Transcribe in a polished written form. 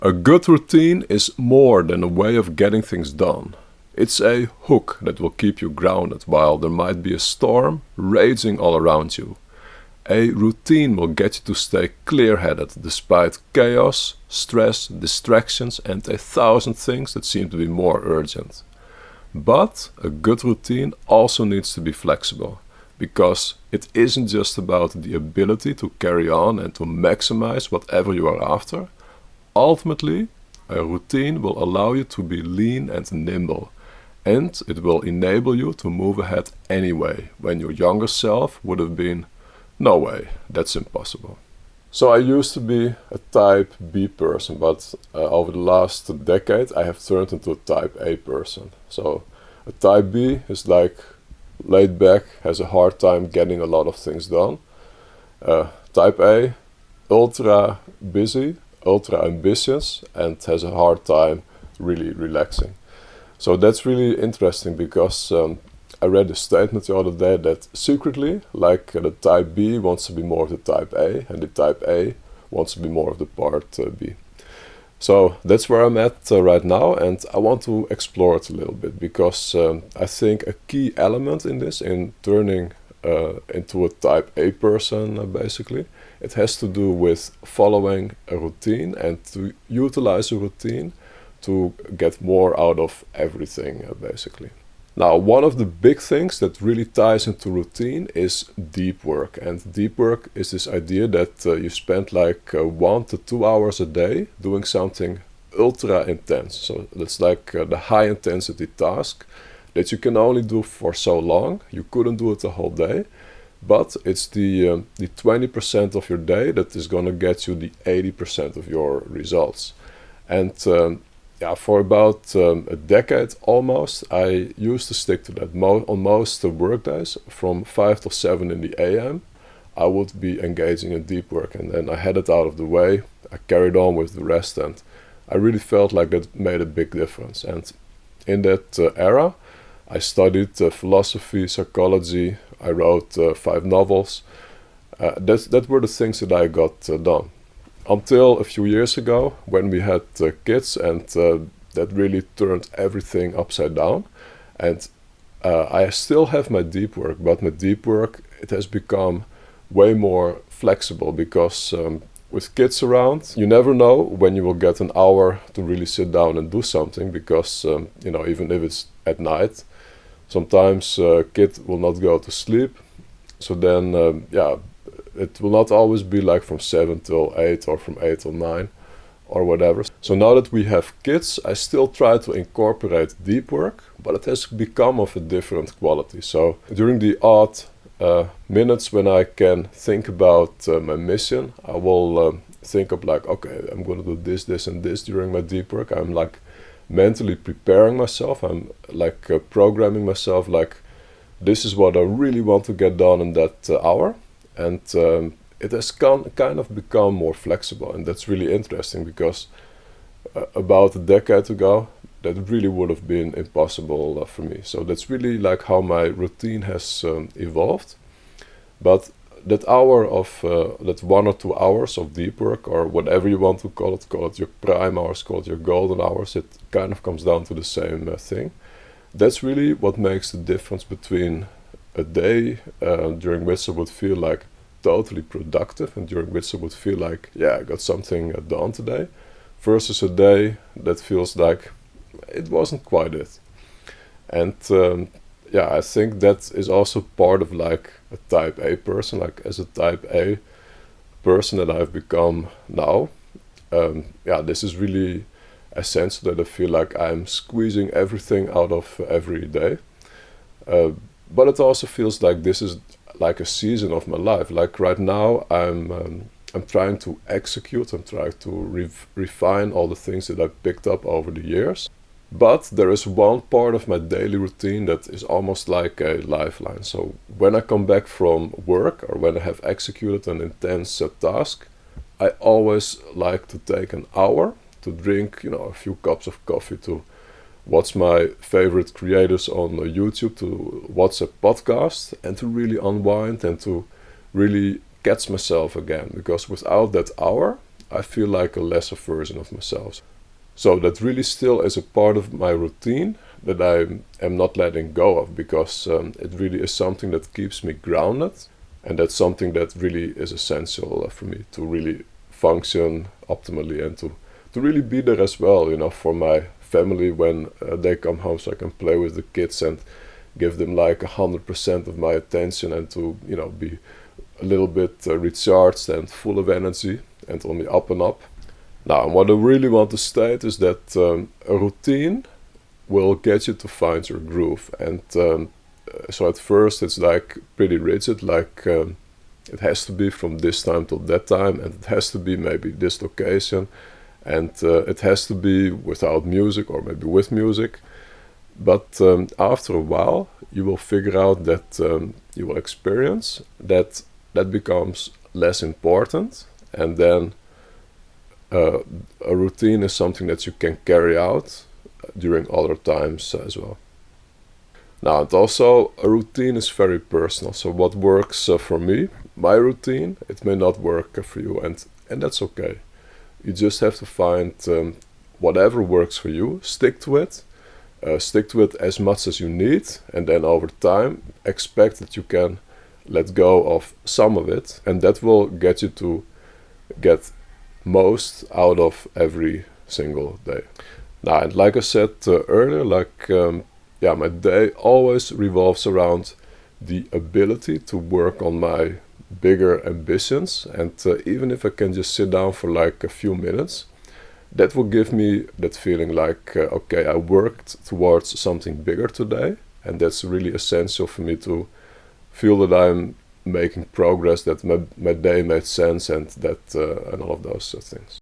A good routine is more than a way of getting things done. It's a hook that will keep you grounded while there might be a storm raging all around you. A routine will get you to stay clear-headed despite chaos, stress, distractions and 1,000 things that seem to be more urgent. But a good routine also needs to be flexible, because it isn't just about the ability to carry on and to maximize whatever you are after. Ultimately, a routine will allow you to be lean and nimble, and it will enable you to move ahead anyway, when your younger self would have been, no way, that's impossible. So I used to be a type B person, but over the last decade I have turned into a type A person. So a type B is like laid back, has a hard time getting a lot of things done. Type A, ultra busy, ultra ambitious, and has a hard time really relaxing. So that's really interesting because I read a statement the other day that secretly, like the type B wants to be more of the type A, and the type A wants to be more of the part B. So that's where I'm at right now, and I want to explore it a little bit because I think a key element in this, in turning into a type A person basically, it has to do with following a routine and to utilize a routine to get more out of everything basically. Now, one of the big things that really ties into routine is deep work. And deep work is this idea that you spend like 1 to 2 hours a day doing something ultra intense. So that's like the high intensity task that you can only do for so long. You couldn't do it the whole day. But it's the 20% of your day that is going to get you the 80% of your results. And for about a decade almost, I used to stick to that. On most work days, from 5 to 7 in the AM, I would be engaging in deep work, and then I had it out of the way. I carried on with the rest, and I really felt like that made a big difference. And in that era, I studied philosophy, psychology. I wrote 5 novels. That were the things that I got done. Until a few years ago, when we had kids, and that really turned everything upside down. And I still have my deep work, but my deep work, it has become way more flexible because with kids around, you never know when you will get an hour to really sit down and do something because, even if it's at night, sometimes kid will not go to sleep. So then, it will not always be like from 7 till 8 or from 8 till 9 or whatever. So now that we have kids, I still try to incorporate deep work, but it has become of a different quality. So during the odd minutes when I can think about my mission, I will think of like, okay, I'm going to do this, this and this during my deep work. I'm like mentally preparing myself. I'm like programming myself like, this is what I really want to get done in that hour. And it has kind of become more flexible, and that's really interesting because about a decade ago, that really would have been impossible for me. So that's really like how my routine has evolved. But that hour of, that 1 or 2 hours of deep work, or whatever you want to call it your prime hours, call it your golden hours, it kind of comes down to the same thing. That's really what makes the difference between a day during which I would feel like totally productive and during which I would feel like, yeah, I got something done today, versus a day that feels like it wasn't quite it. And I think that is also part of like a type A person, like as a type A person that I've become now. This is really essential that I feel like I'm squeezing everything out of every day. But it also feels like this is like a season of my life. Like right now, I'm trying to execute. I'm trying to refine all the things that I picked up over the years. But there is one part of my daily routine that is almost like a lifeline. So when I come back from work or when I have executed an intense task, I always like to take an hour to drink, a few cups of coffee, to watch my favorite creators on YouTube, to watch a podcast, and to really unwind and to really catch myself again. Because without that hour, I feel like a lesser version of myself. So that really still is a part of my routine that I am not letting go of, because it really is something that keeps me grounded, and that's something that really is essential for me to really function optimally and to really be there as well, you know, for my family when they come home, so I can play with the kids and give them like 100% of my attention, and to, you know, be a little bit recharged and full of energy and on the up and up. Now, what I really want to state is that a routine will get you to find your groove. And so at first it's like pretty rigid, like it has to be from this time till that time, and it has to be maybe this location, and it has to be without music or maybe with music. But after a while, you will figure out that you will experience that that becomes less important, and then a routine is something that you can carry out during other times as well. Now, and also a routine is very personal. So what works for me, my routine, it may not work for you, and that's okay. You just have to find whatever works for you, stick to it. Stick to it as much as you need, and then over time expect that you can let go of some of it, and that will get you to get most out of every single day. Now, and like I said earlier, like my day always revolves around the ability to work on my bigger ambitions, and even if I can just sit down for like a few minutes, that will give me that feeling like, okay, I worked towards something bigger today, and that's really essential for me to feel that I'm making progress, that my day made sense, and that and all of those things.